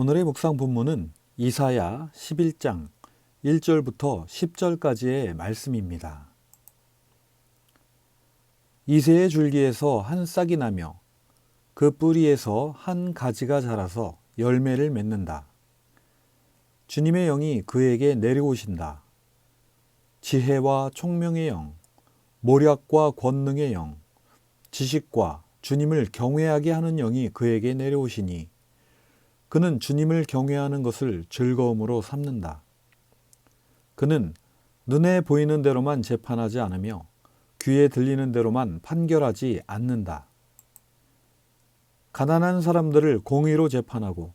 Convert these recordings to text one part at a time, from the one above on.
오늘의 묵상 본문은 이사야 11장 1절부터 10절까지의 말씀입니다. 이새의 줄기에서 한 싹이 나며 그 뿌리에서 한 가지가 자라서 열매를 맺는다. 주님의 영이 그에게 내려오신다. 지혜와 총명의 영, 모략과 권능의 영, 지식과 주님을 경외하게 하는 영이 그에게 내려오시니 그는 주님을 경외하는 것을 즐거움으로 삼는다. 그는 눈에 보이는 대로만 재판하지 않으며 귀에 들리는 대로만 판결하지 않는다. 가난한 사람들을 공의로 재판하고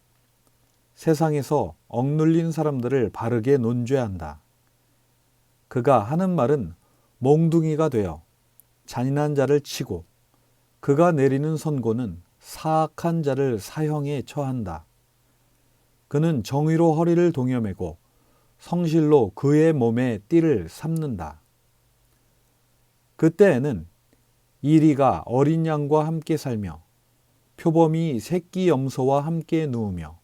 세상에서 억눌린 사람들을 바르게 논죄한다. 그가 하는 말은 몽둥이가 되어 잔인한 자를 치고 그가 내리는 선고는 사악한 자를 사형에 처한다. 그는 정의로 허리를 동여매고 성실로 그의 몸에 띠를 삼는다. 그때에는 이리가 어린 양과 함께 살며 표범이 새끼 염소와 함께 누우며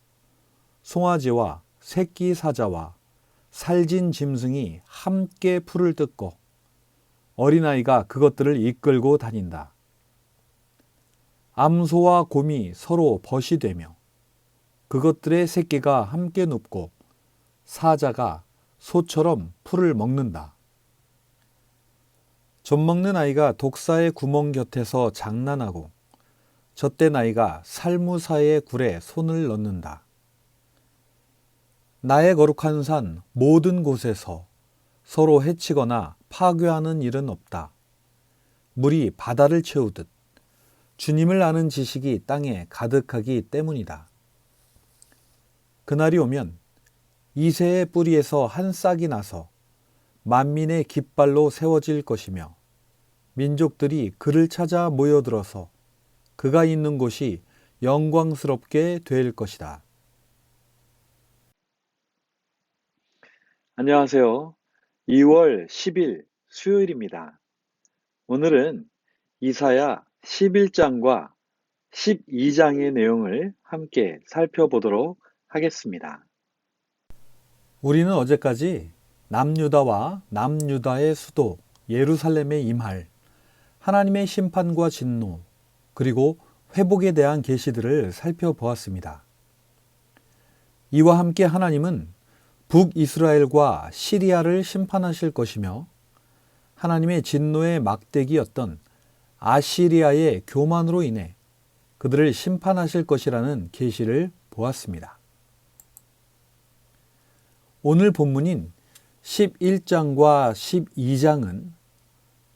송아지와 새끼 사자와 살진 짐승이 함께 풀을 뜯고 어린아이가 그것들을 이끌고 다닌다. 암소와 곰이 서로 벗이 되며 그것들의 새끼가 함께 눕고 사자가 소처럼 풀을 먹는다. 젖먹는 아이가 독사의 구멍 곁에서 장난하고 젖된 아이가 살무사의 굴에 손을 넣는다. 나의 거룩한 산 모든 곳에서 서로 해치거나 파괴하는 일은 없다. 물이 바다를 채우듯 주님을 아는 지식이 땅에 가득하기 때문이다. 그날이 오면 이새의 뿌리에서 한 싹이 나서 만민의 깃발로 세워질 것이며 민족들이 그를 찾아 모여들어서 그가 있는 곳이 영광스럽게 될 것이다. 안녕하세요. 2월 10일 수요일입니다. 오늘은 이사야 11장과 12장의 내용을 함께 살펴보도록 하겠습니다. 우리는 어제까지 남유다와 남유다의 수도 예루살렘에 임할 하나님의 심판과 진노 그리고 회복에 대한 계시들을 살펴보았습니다. 이와 함께 하나님은 북이스라엘과 시리아를 심판하실 것이며 하나님의 진노의 막대기였던 아시리아의 교만으로 인해 그들을 심판하실 것이라는 계시를 보았습니다. 오늘 본문인 11장과 12장은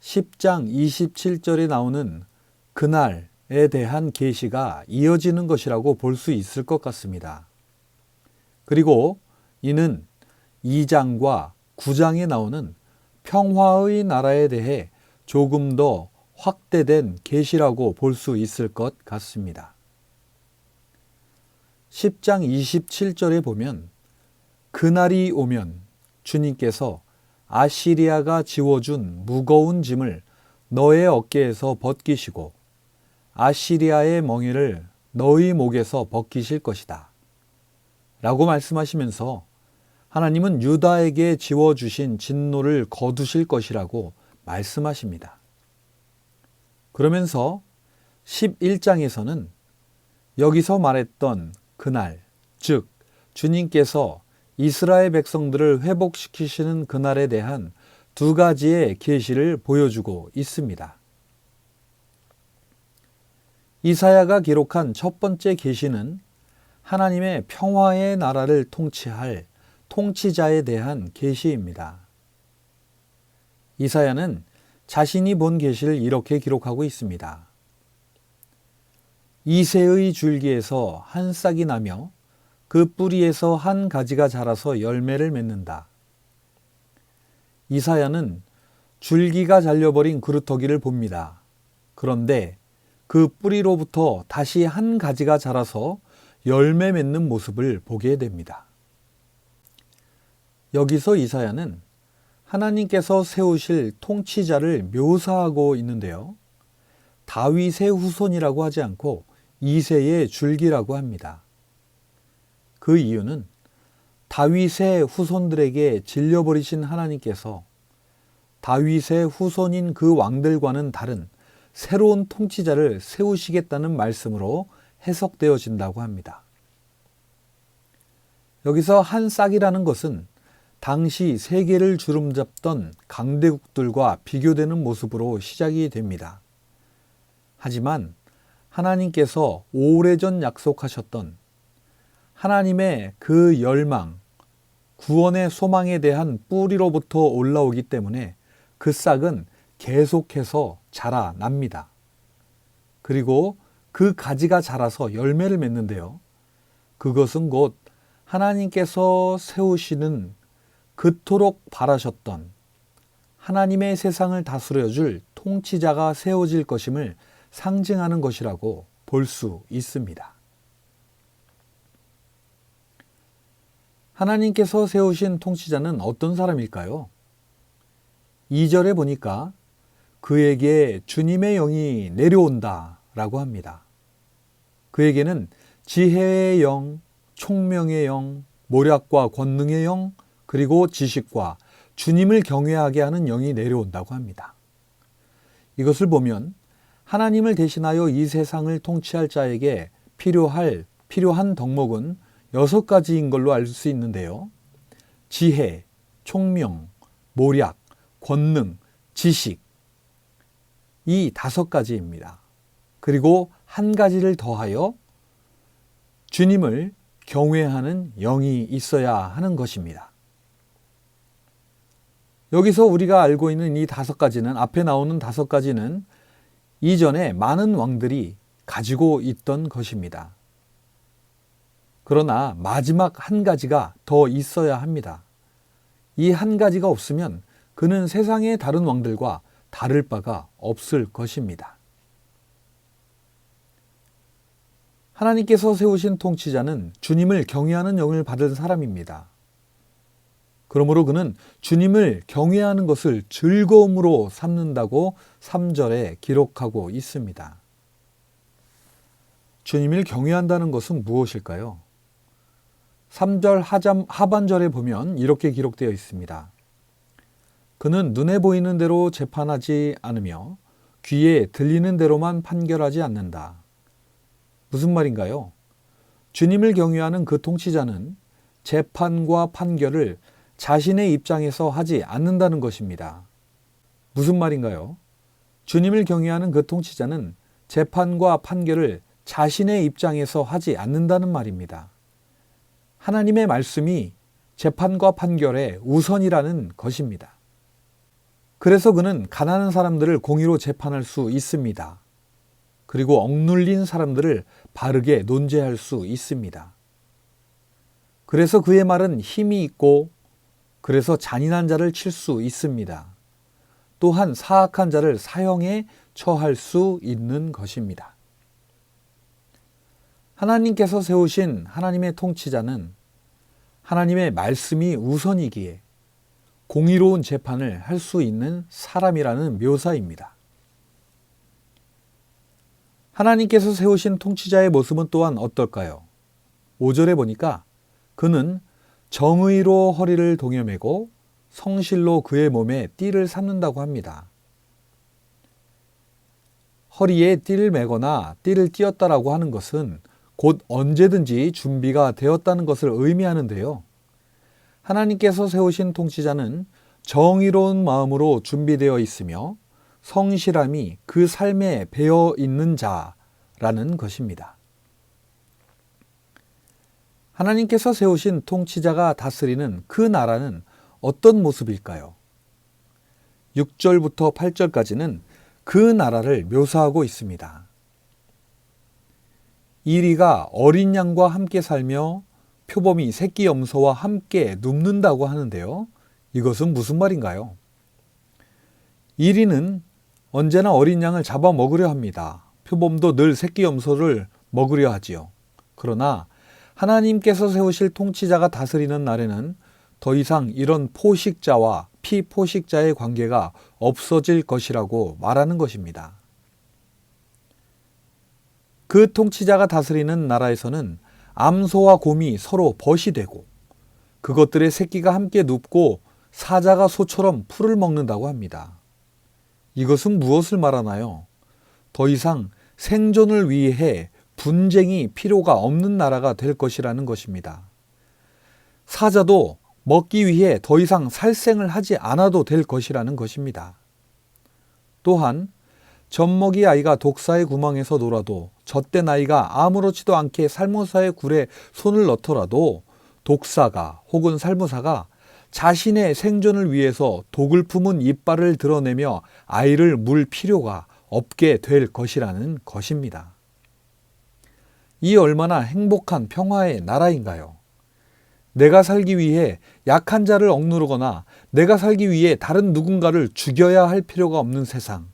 10장 27절에 나오는 그날에 대한 계시가 이어지는 것이라고 볼 수 있을 것 같습니다. 그리고 이는 2장과 9장에 나오는 평화의 나라에 대해 조금 더 확대된 계시라고 볼 수 있을 것 같습니다. 10장 27절에 보면 그날이 오면 주님께서 아시리아가 지워준 무거운 짐을 너의 어깨에서 벗기시고 아시리아의 멍에를 너의 목에서 벗기실 것이다. 라고 말씀하시면서 하나님은 유다에게 지워주신 진노를 거두실 것이라고 말씀하십니다. 그러면서 11장에서는 여기서 말했던 그날, 즉 주님께서 이스라엘 백성들을 회복시키시는 그날에 대한 두 가지의 계시를 보여주고 있습니다. 이사야가 기록한 첫 번째 계시는 하나님의 평화의 나라를 통치할 통치자에 대한 계시입니다. 이사야는 자신이 본 계시를 이렇게 기록하고 있습니다. 이새의 줄기에서 한 싹이 나며 그 뿌리에서 한 가지가 자라서 열매를 맺는다. 이사야는 줄기가 잘려버린 그루터기를 봅니다. 그런데 그 뿌리로부터 다시 한 가지가 자라서 열매 맺는 모습을 보게 됩니다. 여기서 이사야는 하나님께서 세우실 통치자를 묘사하고 있는데요. 다윗의 후손이라고 하지 않고 이새의 줄기라고 합니다. 그 이유는 다윗의 후손들에게 질려버리신 하나님께서 다윗의 후손인 그 왕들과는 다른 새로운 통치자를 세우시겠다는 말씀으로 해석되어진다고 합니다. 여기서 한 싹이라는 것은 당시 세계를 주름잡던 강대국들과 비교되는 모습으로 시작이 됩니다. 하지만 하나님께서 오래전 약속하셨던 하나님의 그 열망, 구원의 소망에 대한 뿌리로부터 올라오기 때문에 그 싹은 계속해서 자라납니다. 그리고 그 가지가 자라서 열매를 맺는데요. 그것은 곧 하나님께서 세우시는 그토록 바라셨던 하나님의 세상을 다스려 줄 통치자가 세워질 것임을 상징하는 것이라고 볼 수 있습니다. 하나님께서 세우신 통치자는 어떤 사람일까요? 2절에 보니까 그에게 주님의 영이 내려온다 라고 합니다. 그에게는 지혜의 영, 총명의 영, 모략과 권능의 영, 그리고 지식과 주님을 경외하게 하는 영이 내려온다고 합니다. 이것을 보면 하나님을 대신하여 이 세상을 통치할 자에게 필요한 덕목은 6가지인 걸로 알 수 있는데요. 지혜, 총명, 모략, 권능, 지식, 이 5가지입니다. 그리고 한 가지를 더하여 주님을 경외하는 영이 있어야 하는 것입니다. 여기서 우리가 알고 있는 이 5가지는, 앞에 나오는 5가지는 이전에 많은 왕들이 가지고 있던 것입니다. 그러나 마지막 한 가지가 더 있어야 합니다. 이 한 가지가 없으면 그는 세상의 다른 왕들과 다를 바가 없을 것입니다. 하나님께서 세우신 통치자는 주님을 경외하는 영을 받은 사람입니다. 그러므로 그는 주님을 경외하는 것을 즐거움으로 삼는다고 3절에 기록하고 있습니다. 주님을 경외한다는 것은 무엇일까요? 3절 하반절에 보면 이렇게 기록되어 있습니다. 그는 눈에 보이는 대로 재판하지 않으며 귀에 들리는 대로만 판결하지 않는다. 무슨 말인가요? 주님을 경외하는 그 통치자는 재판과 판결을 자신의 입장에서 하지 않는다는 것입니다. 무슨 말인가요? 주님을 경외하는 그 통치자는 재판과 판결을 자신의 입장에서 하지 않는다는 말입니다. 하나님의 말씀이 재판과 판결의 우선이라는 것입니다. 그래서 그는 가난한 사람들을 공의로 재판할 수 있습니다. 그리고 억눌린 사람들을 바르게 논죄할 수 있습니다. 그래서 그의 말은 힘이 있고, 그래서 잔인한 자를 칠 수 있습니다. 또한 사악한 자를 사형에 처할 수 있는 것입니다. 하나님께서 세우신 하나님의 통치자는 하나님의 말씀이 우선이기에 공의로운 재판을 할 수 있는 사람이라는 묘사입니다. 하나님께서 세우신 통치자의 모습은 또한 어떨까요? 5절에 보니까 그는 정의로 허리를 동여매고 성실로 그의 몸에 띠를 삼는다고 합니다. 허리에 띠를 매거나 띠를 띄었다라고 하는 것은 곧 언제든지 준비가 되었다는 것을 의미하는데요. 하나님께서 세우신 통치자는 정의로운 마음으로 준비되어 있으며 성실함이 그 삶에 배어 있는 자라는 것입니다. 하나님께서 세우신 통치자가 다스리는 그 나라는 어떤 모습일까요? 6절부터 8절까지는 그 나라를 묘사하고 있습니다. 이리가 어린 양과 함께 살며 표범이 새끼 염소와 함께 눕는다고 하는데요. 이것은 무슨 말인가요? 이리는 언제나 어린 양을 잡아 먹으려 합니다. 표범도 늘 새끼 염소를 먹으려 하지요. 그러나 하나님께서 세우실 통치자가 다스리는 날에는 더 이상 이런 포식자와 피포식자의 관계가 없어질 것이라고 말하는 것입니다. 그 통치자가 다스리는 나라에서는 암소와 곰이 서로 벗이 되고 그것들의 새끼가 함께 눕고 사자가 소처럼 풀을 먹는다고 합니다. 이것은 무엇을 말하나요? 더 이상 생존을 위해 분쟁이 필요가 없는 나라가 될 것이라는 것입니다. 사자도 먹기 위해 더 이상 살생을 하지 않아도 될 것이라는 것입니다. 또한 젖먹이 아이가 독사의 구멍에서 놀아도 젖된 아이가 아무렇지도 않게 살모사의 굴에 손을 넣더라도 독사가 혹은 살모사가 자신의 생존을 위해서 독을 품은 이빨을 드러내며 아이를 물 필요가 없게 될 것이라는 것입니다. 이 얼마나 행복한 평화의 나라인가요? 내가 살기 위해 약한 자를 억누르거나 내가 살기 위해 다른 누군가를 죽여야 할 필요가 없는 세상.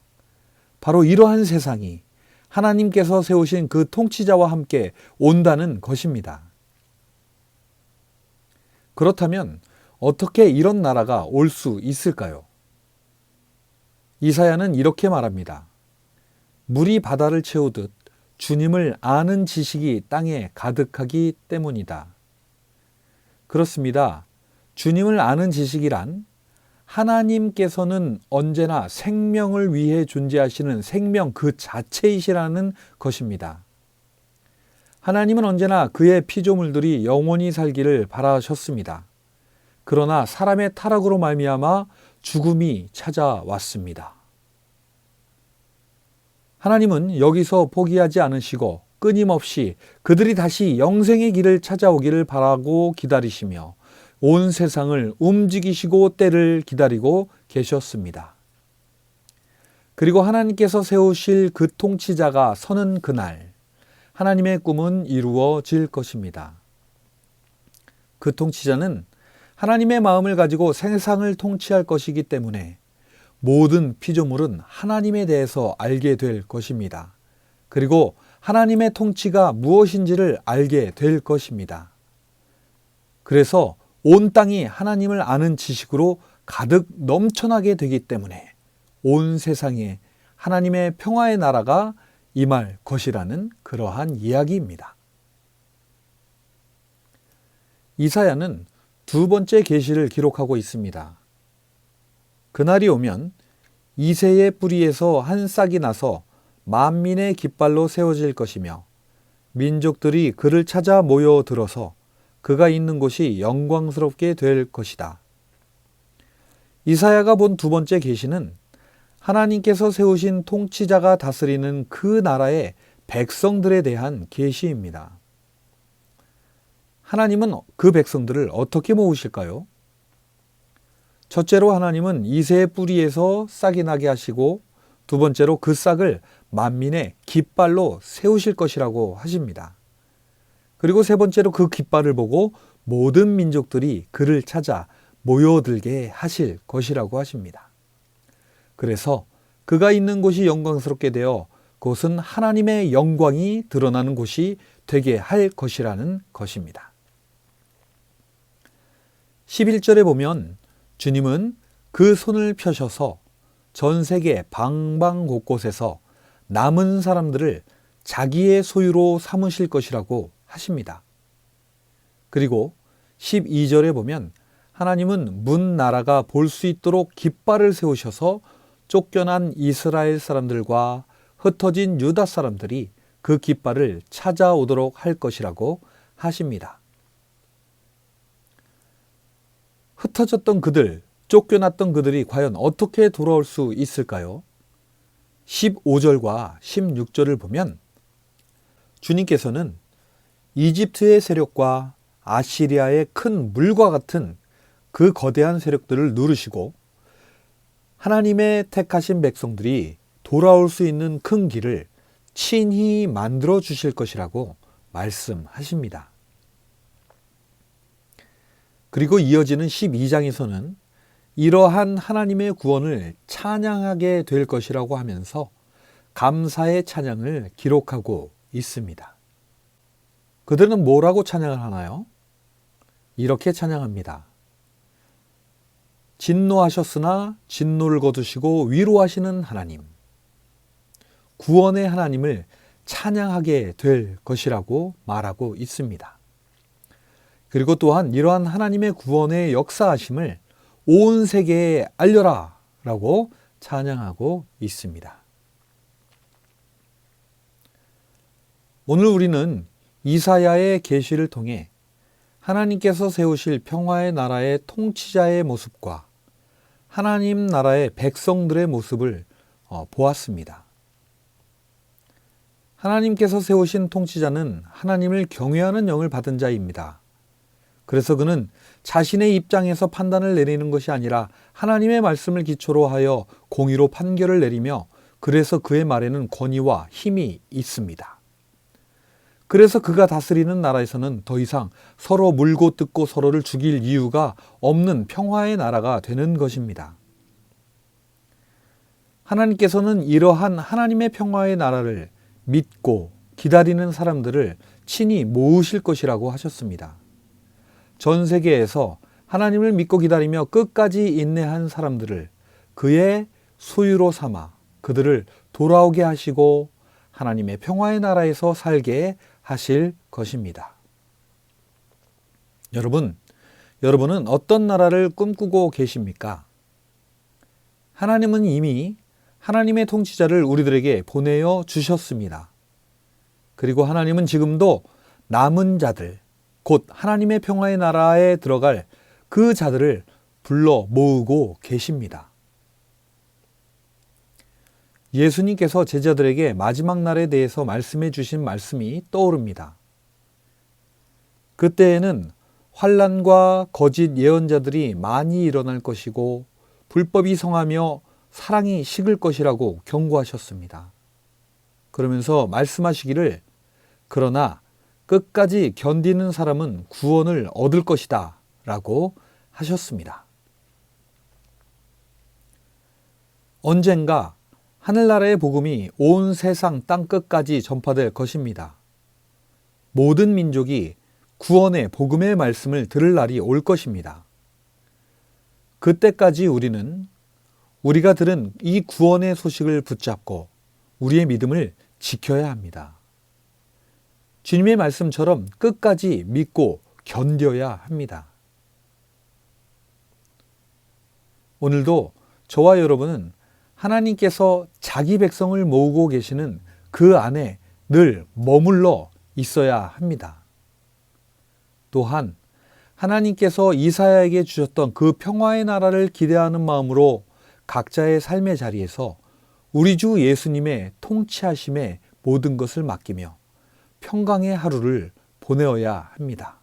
바로 이러한 세상이 하나님께서 세우신 그 통치자와 함께 온다는 것입니다. 그렇다면 어떻게 이런 나라가 올 수 있을까요? 이사야는 이렇게 말합니다. 물이 바다를 채우듯 주님을 아는 지식이 땅에 가득하기 때문이다. 그렇습니다. 주님을 아는 지식이란 하나님께서는 언제나 생명을 위해 존재하시는 생명 그 자체이시라는 것입니다. 하나님은 언제나 그의 피조물들이 영원히 살기를 바라셨습니다. 그러나 사람의 타락으로 말미암아 죽음이 찾아왔습니다. 하나님은 여기서 포기하지 않으시고 끊임없이 그들이 다시 영생의 길을 찾아오기를 바라고 기다리시며 온 세상을 움직이시고 때를 기다리고 계셨습니다. 그리고 하나님께서 세우실 그 통치자가 서는 그날 하나님의 꿈은 이루어질 것입니다. 그 통치자는 하나님의 마음을 가지고 세상을 통치할 것이기 때문에 모든 피조물은 하나님에 대해서 알게 될 것입니다. 그리고 하나님의 통치가 무엇인지를 알게 될 것입니다. 그래서 온 땅이 하나님을 아는 지식으로 가득 넘쳐나게 되기 때문에 온 세상에 하나님의 평화의 나라가 임할 것이라는 그러한 이야기입니다. 이사야는 두 번째 계시를 기록하고 있습니다. 그날이 오면 이새의 뿌리에서 한 싹이 나서 만민의 깃발로 세워질 것이며 민족들이 그를 찾아 모여들어서 그가 있는 곳이 영광스럽게 될 것이다. 이사야가 본 두 번째 계시는 하나님께서 세우신 통치자가 다스리는 그 나라의 백성들에 대한 계시입니다. 하나님은 그 백성들을 어떻게 모으실까요? 첫째로 하나님은 이새의 뿌리에서 싹이 나게 하시고 두 번째로 그 싹을 만민의 깃발로 세우실 것이라고 하십니다. 그리고 세 번째로 그 깃발을 보고 모든 민족들이 그를 찾아 모여들게 하실 것이라고 하십니다. 그래서 그가 있는 곳이 영광스럽게 되어 그곳은 하나님의 영광이 드러나는 곳이 되게 할 것이라는 것입니다. 11절에 보면 주님은 그 손을 펴셔서 전 세계 방방 곳곳에서 남은 사람들을 자기의 소유로 삼으실 것이라고 하십니다. 그리고 12절에 보면 하나님은 문 나라가 볼 수 있도록 깃발을 세우셔서 쫓겨난 이스라엘 사람들과 흩어진 유다 사람들이 그 깃발을 찾아오도록 할 것이라고 하십니다. 흩어졌던 그들, 쫓겨났던 그들이 과연 어떻게 돌아올 수 있을까요? 15절과 16절을 보면 주님께서는 이집트의 세력과 아시리아의 큰 물과 같은 그 거대한 세력들을 누르시고 하나님의 택하신 백성들이 돌아올 수 있는 큰 길을 친히 만들어 주실 것이라고 말씀하십니다. 그리고 이어지는 12장에서는 이러한 하나님의 구원을 찬양하게 될 것이라고 하면서 감사의 찬양을 기록하고 있습니다. 그들은 뭐라고 찬양을 하나요? 이렇게 찬양합니다. 진노하셨으나 진노를 거두시고 위로하시는 하나님, 구원의 하나님을 찬양하게 될 것이라고 말하고 있습니다. 그리고 또한 이러한 하나님의 구원의 역사하심을 온 세계에 알려라 라고 찬양하고 있습니다. 오늘 우리는 이사야의 계시를 통해 하나님께서 세우실 평화의 나라의 통치자의 모습과 하나님 나라의 백성들의 모습을 보았습니다. 하나님께서 세우신 통치자는 하나님을 경외하는 영을 받은 자입니다. 그래서 그는 자신의 입장에서 판단을 내리는 것이 아니라 하나님의 말씀을 기초로 하여 공의로 판결을 내리며 그래서 그의 말에는 권위와 힘이 있습니다. 그래서 그가 다스리는 나라에서는 더 이상 서로 물고 뜯고 서로를 죽일 이유가 없는 평화의 나라가 되는 것입니다. 하나님께서는 이러한 하나님의 평화의 나라를 믿고 기다리는 사람들을 친히 모으실 것이라고 하셨습니다. 전 세계에서 하나님을 믿고 기다리며 끝까지 인내한 사람들을 그의 소유로 삼아 그들을 돌아오게 하시고 하나님의 평화의 나라에서 살게 하실 것입니다. 여러분은 어떤 나라를 꿈꾸고 계십니까? 하나님은 이미 하나님의 통치자를 우리들에게 보내어 주셨습니다. 그리고 하나님은 지금도 남은 자들, 곧 하나님의 평화의 나라에 들어갈 그 자들을 불러 모으고 계십니다. 예수님께서 제자들에게 마지막 날에 대해서 말씀해 주신 말씀이 떠오릅니다. 그때에는 환난과 거짓 예언자들이 많이 일어날 것이고 불법이 성하며 사랑이 식을 것이라고 경고하셨습니다. 그러면서 말씀하시기를 그러나 끝까지 견디는 사람은 구원을 얻을 것이다 라고 하셨습니다. 언젠가 하늘나라의 복음이 온 세상 땅끝까지 전파될 것입니다. 모든 민족이 구원의 복음의 말씀을 들을 날이 올 것입니다. 그때까지 우리가 들은 이 구원의 소식을 붙잡고 우리의 믿음을 지켜야 합니다. 주님의 말씀처럼 끝까지 믿고 견뎌야 합니다. 오늘도 저와 여러분은 하나님께서 자기 백성을 모으고 계시는 그 안에 늘 머물러 있어야 합니다. 또한 하나님께서 이사야에게 주셨던 그 평화의 나라를 기대하는 마음으로 각자의 삶의 자리에서 우리 주 예수님의 통치하심에 모든 것을 맡기며 평강의 하루를 보내어야 합니다.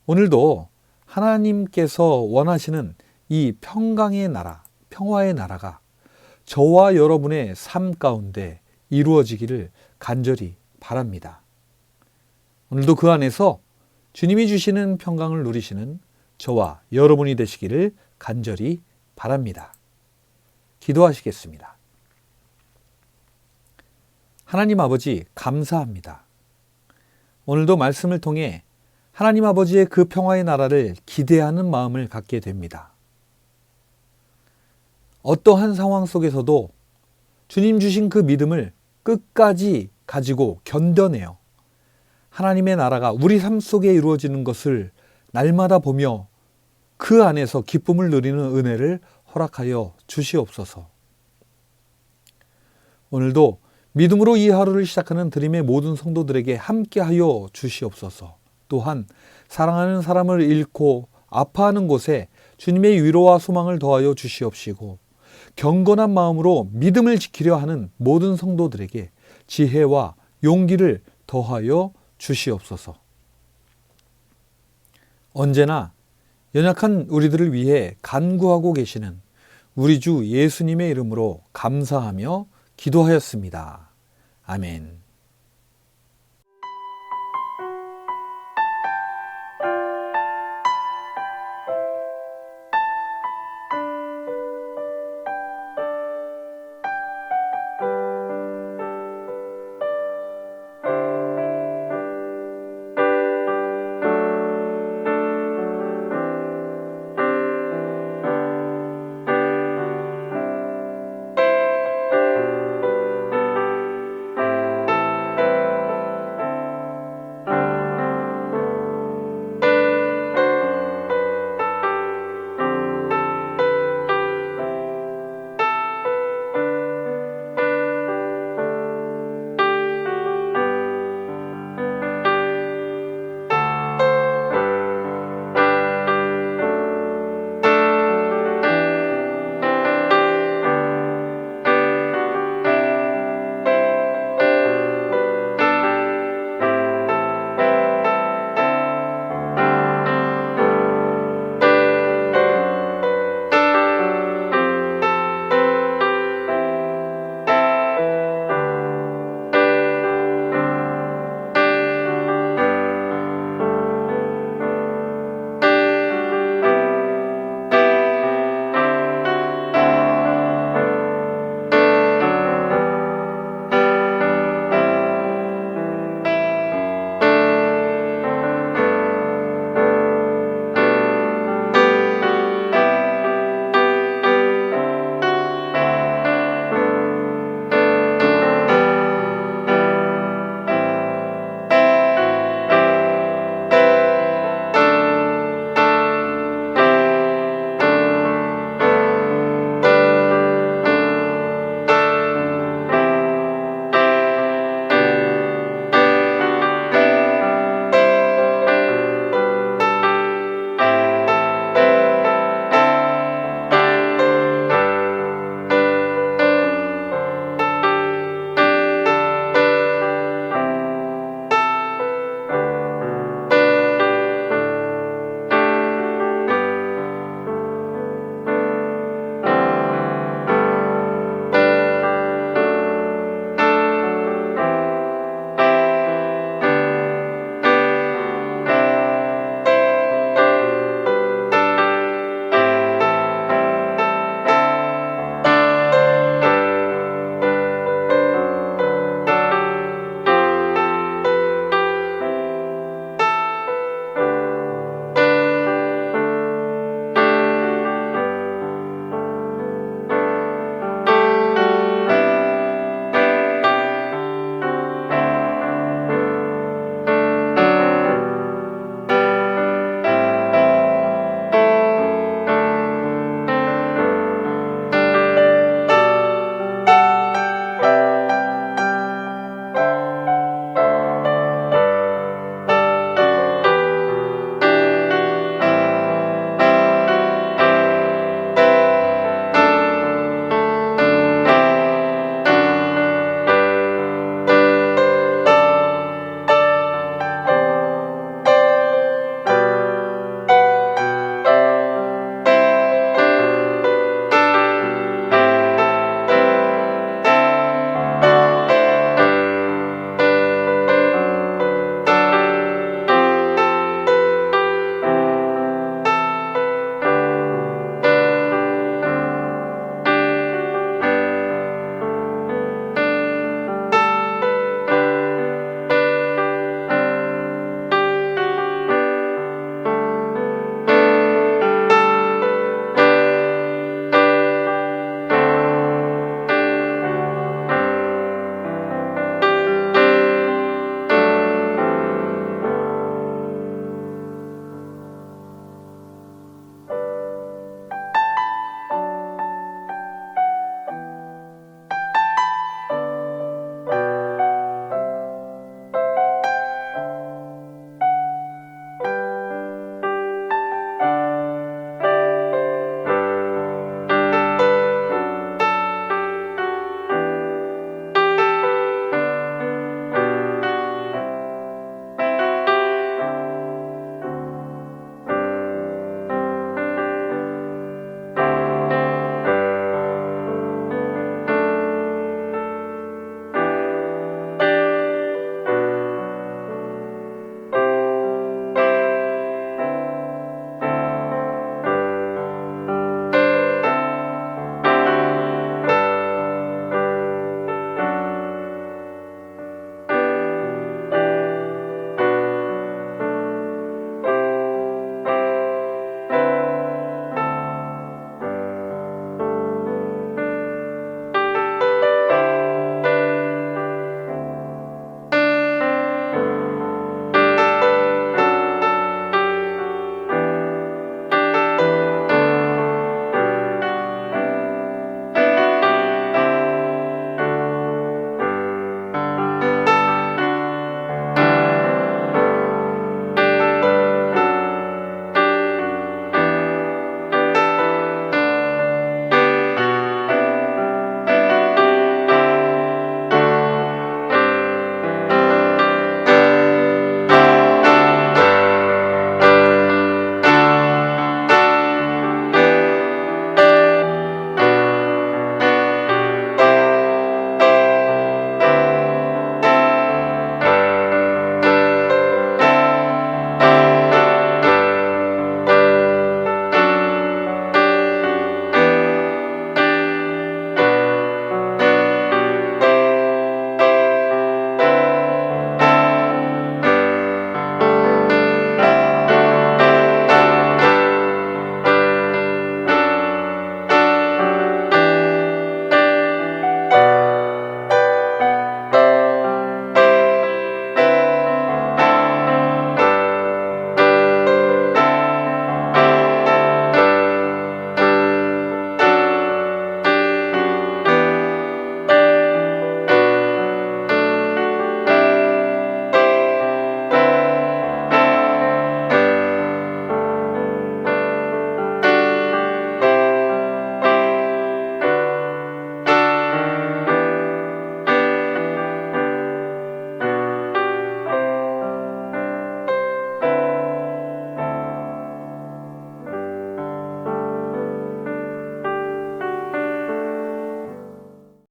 오늘도 하나님께서 원하시는 이 평강의 나라, 평화의 나라가 저와 여러분의 삶 가운데 이루어지기를 간절히 바랍니다. 오늘도 그 안에서 주님이 주시는 평강을 누리시는 저와 여러분이 되시기를 간절히 바랍니다. 기도하시겠습니다. 하나님 아버지 감사합니다. 오늘도 말씀을 통해 하나님 아버지의 그 평화의 나라를 기대하는 마음을 갖게 됩니다. 어떠한 상황 속에서도 주님 주신 그 믿음을 끝까지 가지고 견뎌내어 하나님의 나라가 우리 삶 속에 이루어지는 것을 날마다 보며 그 안에서 기쁨을 누리는 은혜를 허락하여 주시옵소서. 오늘도 믿음으로 이 하루를 시작하는 드림의 모든 성도들에게 함께하여 주시옵소서. 또한 사랑하는 사람을 잃고 아파하는 곳에 주님의 위로와 소망을 더하여 주시옵시고 경건한 마음으로 믿음을 지키려 하는 모든 성도들에게 지혜와 용기를 더하여 주시옵소서. 언제나 연약한 우리들을 위해 간구하고 계시는 우리 주 예수님의 이름으로 감사하며 기도하였습니다. 아멘.